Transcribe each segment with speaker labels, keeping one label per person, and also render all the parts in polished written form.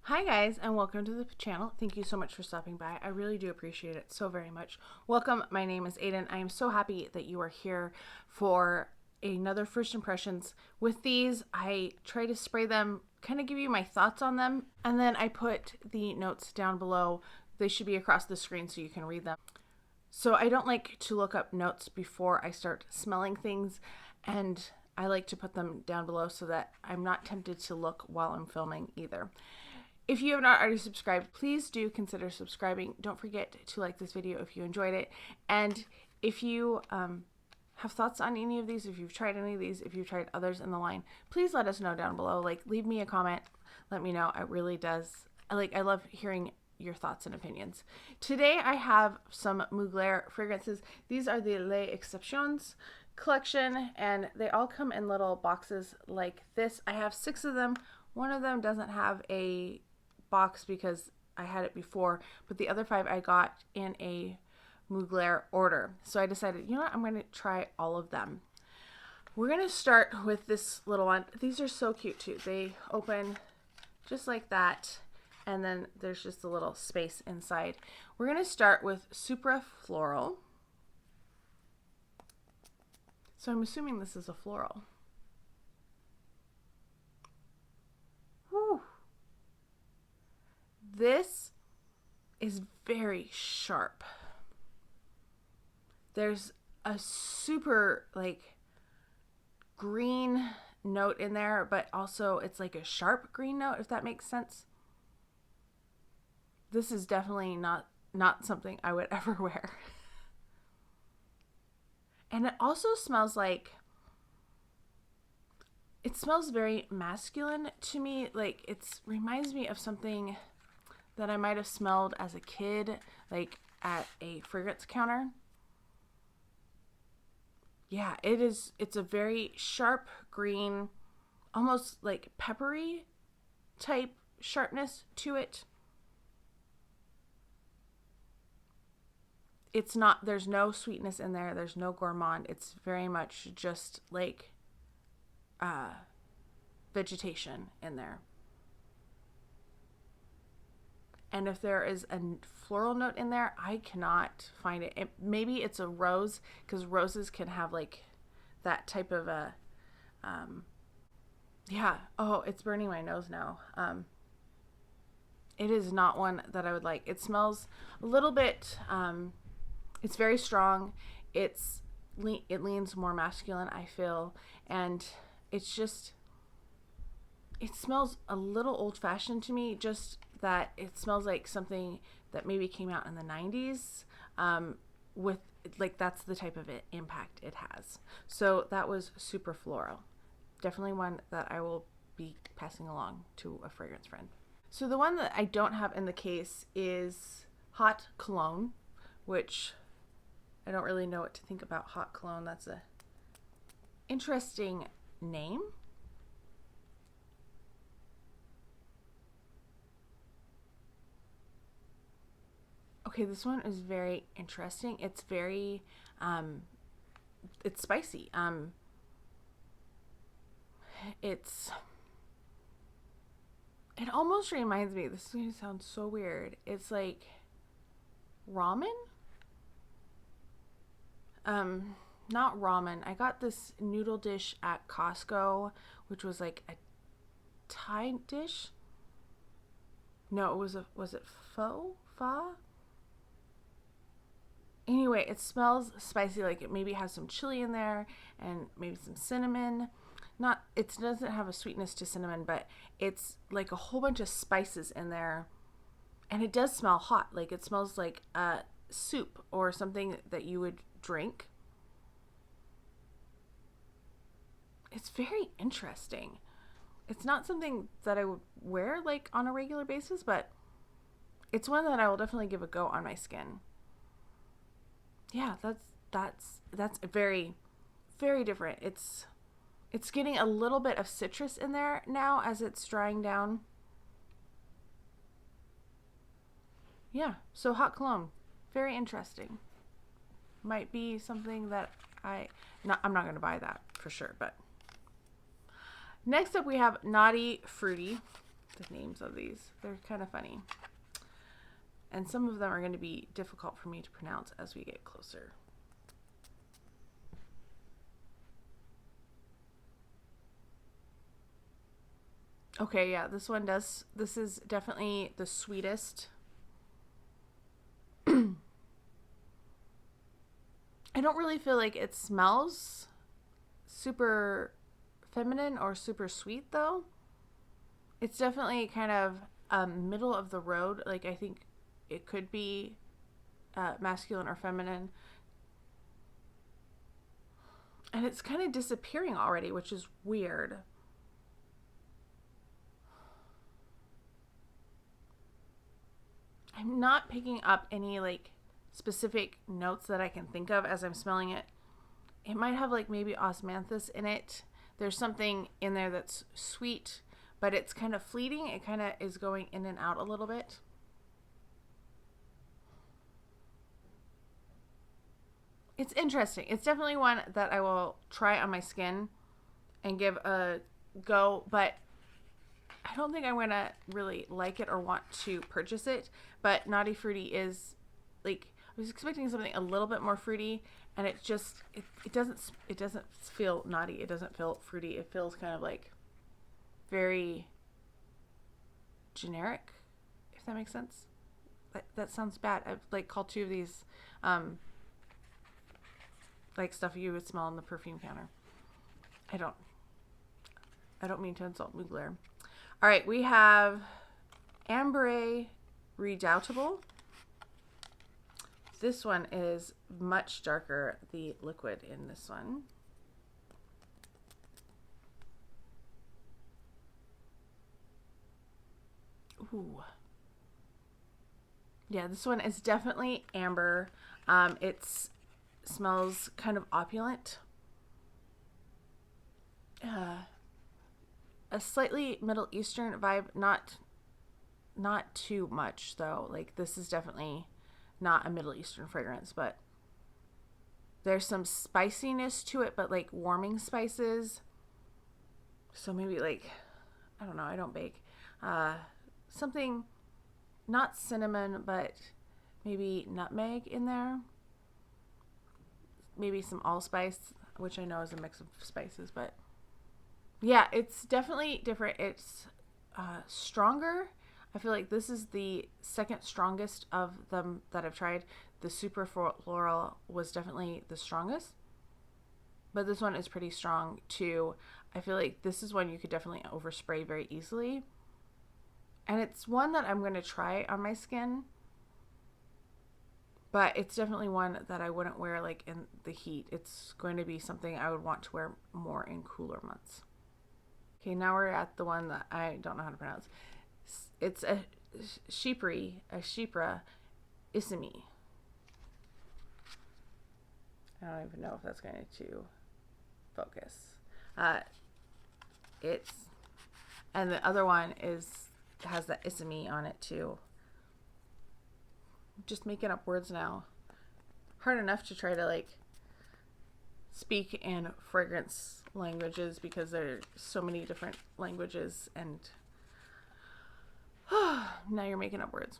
Speaker 1: Hi guys, and welcome to the channel. Thank you so much for stopping by. I really do appreciate it so very much. Welcome, my name is Aiden. I am so happy that you are here for another first impressions. With these, I try to spray them, kind of give you my thoughts on them, and then I put the notes down below. They should be across the screen so you can read them. So I don't like to look up notes before I start smelling things, and I like to put them down below so that I'm not tempted to look while I'm filming either. If you have not already subscribed, please do consider subscribing. Don't forget to like this video if you enjoyed it. And if you have thoughts on any of these, if you've tried any of these, if you've tried others in the line, please let us know down below. Like, leave me a comment. Let me know. It really does. I love hearing your thoughts and opinions. Today I have some Mugler fragrances. These are the Les Exceptions collection, and they all come in little boxes like this. I have 6 of them. One of them doesn't have a box because I had it before, but the other 5 I got in a Mugler order. So I decided, you know what, I'm going to try all of them. We're going to start with this little one. These are so cute too. They open just like that, and then there's just a little space inside. We're going to start with Supra Floral. So I'm assuming this is a floral. Whew. This is very sharp. There's a super like green note in there, but also it's like a sharp green note, if that makes sense. This is definitely not something I would ever wear. And it also smells like, it smells very masculine to me. Like, it reminds me of something that I might have smelled as a kid, like at a fragrance counter. Yeah, it's a very sharp green, almost like peppery type sharpness to it. It's not, there's no sweetness in there. There's no gourmand. It's very much just like vegetation in there. And if there is a floral note in there, I cannot find it. Maybe it's a rose, because roses can have like that type of a, yeah. Oh, it's burning my nose now. It is not one that I would like. It smells a little bit, it's very strong. It leans more masculine, I feel. And it's just, it smells a little old-fashioned to me, just that it smells like something that maybe came out in the 90s, with like, that's the type of impact it has. So that was Supra Floral. Definitely one that I will be passing along to a fragrance friend. So the one that I don't have in the case is Hot Cologne, which I don't really know what to think about Hot Cologne. That's a interesting name. Okay, this one is very interesting. It's very, it's spicy. It almost reminds me, this is going to sound so weird. It's like ramen? Not ramen. I got this noodle dish at Costco, which was like a Thai dish. No, was it pho? Pho? Anyway, it smells spicy, like it maybe has some chili in there and maybe some cinnamon. It doesn't have a sweetness to cinnamon, but it's like a whole bunch of spices in there. And it does smell hot. Like, it smells like a soup or something that you would drink. It's very interesting. It's not something that I would wear like on a regular basis, but it's one that I will definitely give a go on my skin. Yeah, that's very, very different. It's getting a little bit of citrus in there now as it's drying down. Yeah, so Hot Cologne, very interesting. Might be something that I'm not going to buy that for sure, but next up we have Naughty Fruity. the names of these. They're kind of funny. And some of them are going to be difficult for me to pronounce as we get closer. Okay, yeah, this is definitely the sweetest. I don't really feel like it smells super feminine or super sweet though. It's definitely kind of middle of the road. Like I think it could be masculine or feminine. And it's kind of disappearing already, which is weird. I'm not picking up any like specific notes that I can think of as I'm smelling it. It might have like maybe osmanthus in it. There's something in there that's sweet, but it's kind of fleeting. It kind of is going in and out a little bit. It's interesting. It's definitely one that I will try on my skin and give a go, but I don't think I'm going to really like it or want to purchase it. But Naughty Fruity is like, I was expecting something a little bit more fruity, and it just, it doesn't feel naughty. It doesn't feel fruity. It feels kind of like very generic, if that makes sense. That sounds bad. I've like called two of these like stuff you would smell on the perfume counter. I don't mean to insult Mugler. All right, we have Ambre Redoutable. This one is much darker, the liquid in this one. Ooh. Yeah, this one is definitely amber. It smells kind of opulent. A slightly Middle Eastern vibe, not too much though. Like this is definitely not a Middle Eastern fragrance, but there's some spiciness to it, but like warming spices. So maybe like, I don't know, I don't bake. Something not cinnamon, but maybe nutmeg in there. Maybe some allspice, which I know is a mix of spices, but yeah, it's definitely different. It's stronger. I feel like this is the second strongest of them that I've tried. The Supra Floral was definitely the strongest, but this one is pretty strong too. I feel like this is one you could definitely overspray very easily. And it's one that I'm going to try on my skin, but it's definitely one that I wouldn't wear like in the heat. It's going to be something I would want to wear more in cooler months. Okay, now we're at the one that I don't know how to pronounce. It's a Chyprissime. I don't even know if that's going to focus. And the other one has that isime on it too. Just making up words now. Hard enough to try to like speak in fragrance languages because there are so many different languages, and now you're making up words.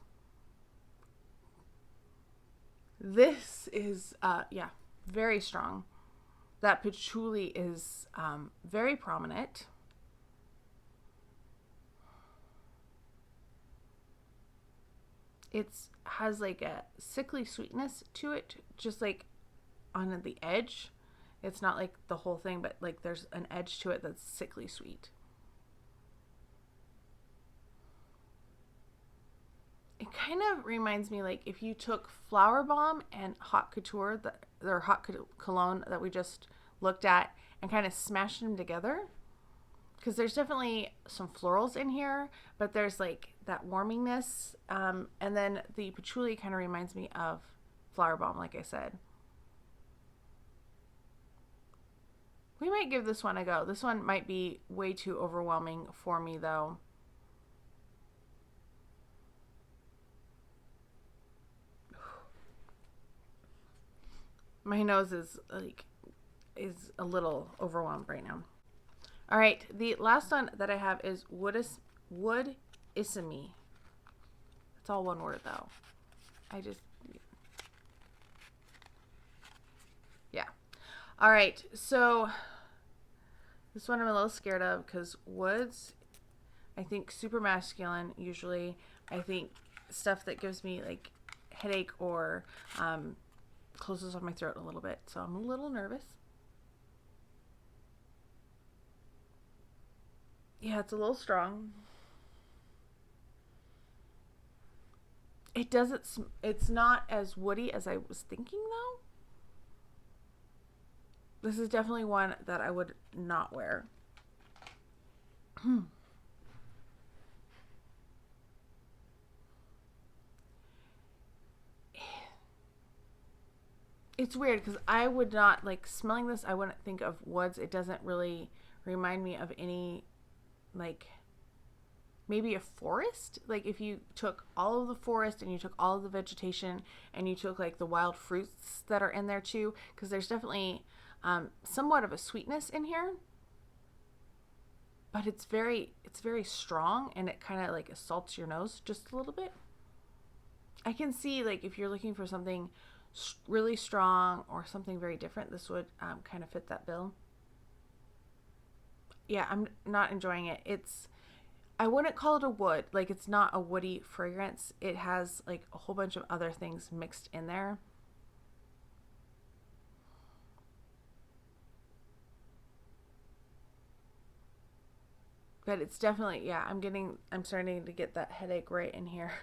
Speaker 1: This is yeah, very strong. That patchouli is very prominent. It has like a sickly sweetness to it, just like on the edge. It's not like the whole thing, but like there's an edge to it that's sickly sweet. It kind of reminds me like if you took Flower Bomb and Haute Couture, or Haute Cologne that we just looked at, and kind of smashed them together. Because there's definitely some florals in here, but there's like that warmingness. And then the patchouli kind of reminds me of Flower Bomb, like I said. We might give this one a go. This one might be way too overwhelming for me though. My nose is a little overwhelmed right now. All right, the last one that I have is Woodissime Woodissime. It's all one word though. Yeah. All right. So this one I'm a little scared of because woods, I think super masculine usually. I think stuff that gives me like headache or closes off my throat a little bit. So I'm a little nervous. Yeah, it's a little strong. It doesn't, it's not as woody as I was thinking though. This is definitely one that I would not wear. It's weird because I would not, like, smelling this, I wouldn't think of woods. It doesn't really remind me of any, like, maybe a forest. Like if you took all of the forest and you took all of the vegetation and you took like the wild fruits that are in there too, because there's definitely somewhat of a sweetness in here, but it's very strong, and it kind of like assaults your nose just a little bit. I can see, like, if you're looking for something really strong or something very different, this would kind of fit that bill. Yeah, I'm not enjoying it. I wouldn't call it a wood. Like, it's not a woody fragrance. It has like a whole bunch of other things mixed in there. But it's definitely, yeah, I'm starting to get that headache right in here,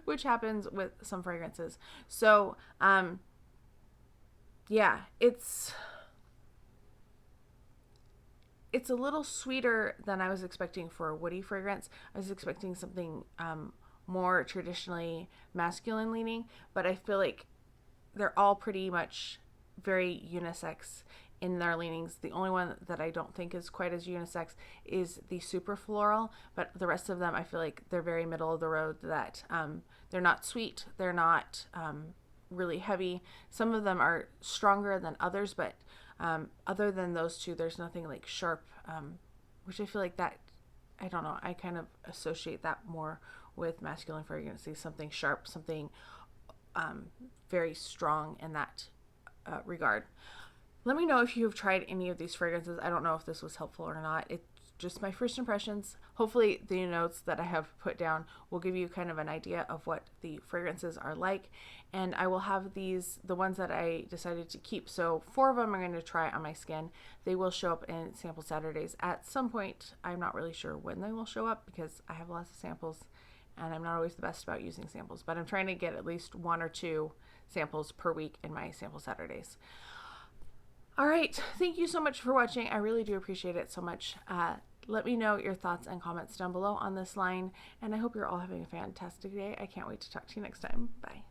Speaker 1: which happens with some fragrances. So, yeah, it's a little sweeter than I was expecting for a woody fragrance. I was expecting something more traditionally masculine leaning, but I feel like they're all pretty much very unisex in their leanings. The only one that I don't think is quite as unisex is the Supra Floral, but the rest of them I feel like they're very middle of the road, that they're not sweet, they're not really heavy. Some of them are stronger than others, but other than those two, there's nothing like sharp, which I feel like that, I don't know, I kind of associate that more with masculine fragrances, something sharp, something very strong in that regard. Let me know if you have tried any of these fragrances. I don't know if this was helpful or not. It's just my first impressions. Hopefully the notes that I have put down will give you kind of an idea of what the fragrances are like. And I will have these, the ones that I decided to keep. So 4 of them I'm going to try on my skin. They will show up in Sample Saturdays at some point. I'm not really sure when they will show up because I have lots of samples and I'm not always the best about using samples, but I'm trying to get at least 1 or 2 samples per week in my Sample Saturdays. All right, thank you so much for watching. I really do appreciate it so much. Let me know your thoughts and comments down below on this line, and I hope you're all having a fantastic day. I can't wait to talk to you next time. Bye.